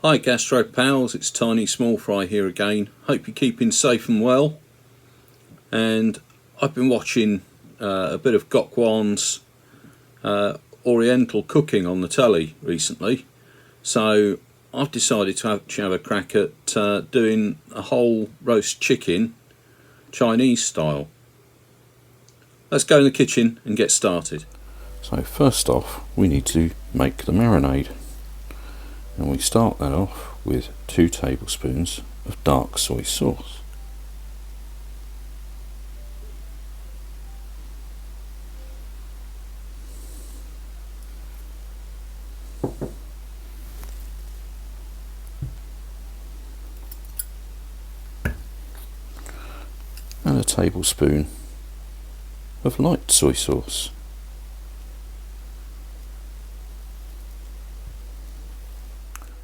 Hi Gastro Pals, it's Tiny Small Fry here again. Hope you're keeping safe and well. And I've been watching a bit of Gok Wan's Oriental cooking on the telly recently. So I've decided to have a crack at doing a whole roast chicken Chinese style. Let's go in the kitchen and get started. So first off we need to make the marinade. And we start that off with 2 tablespoons of dark soy sauce. And a tablespoon of light soy sauce.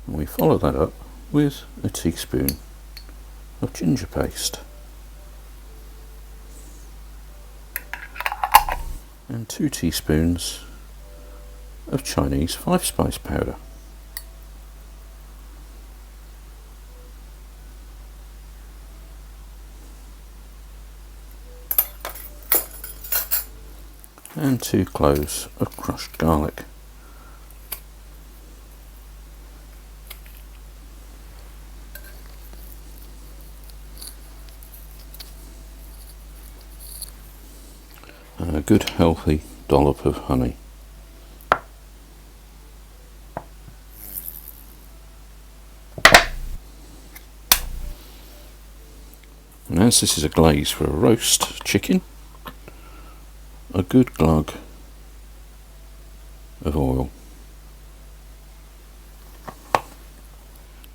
And we follow that up with a teaspoon of ginger paste and 2 teaspoons of Chinese 5-spice powder. And 2 cloves of crushed garlic. And a good healthy dollop of honey. And as this is a glaze for a roast chicken, a good glug of oil.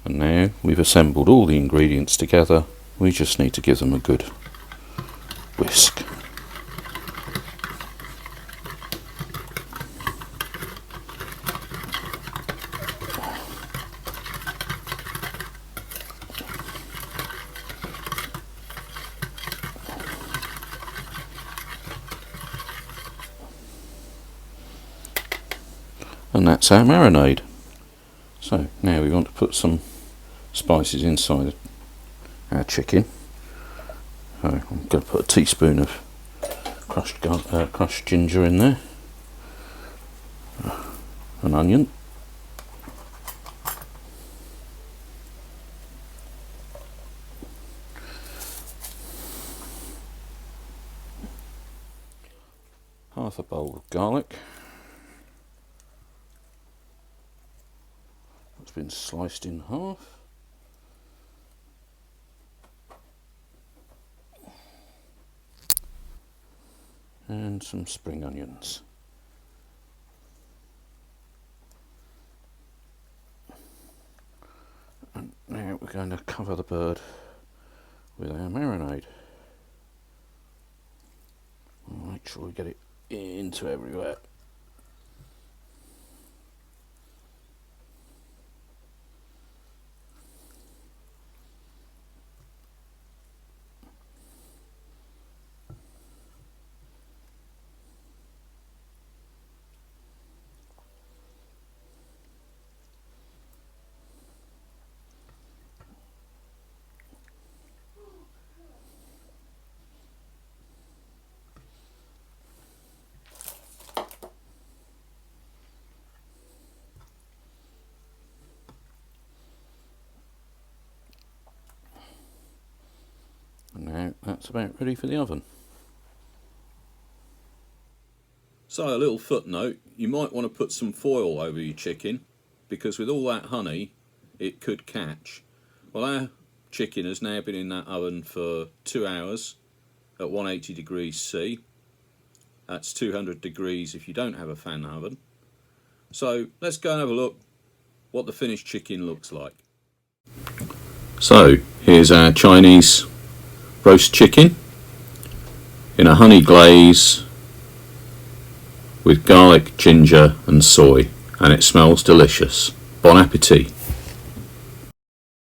And now we've assembled all the ingredients together, we just need to give them a good whisk. And that's our marinade. So now we want to put some spices inside our chicken. So I'm going to put a teaspoon of crushed ginger in there, an onion, half a bowl of garlic. It's been sliced in half. And some spring onions. And now we're going to cover the bird with our marinade. I'll make sure we get it into everywhere. Now that's about ready for the oven. So a little footnote, you might want to put some foil over your chicken because with all that honey it could catch. Well, our chicken has now been in that oven for 2 hours at 180 degrees C. That's 200 degrees if you don't have a fan oven. So let's go and have a look what the finished chicken looks like. So here's our Chinese roast chicken in a honey glaze with garlic, ginger and soy, and it smells delicious. Bon appetit.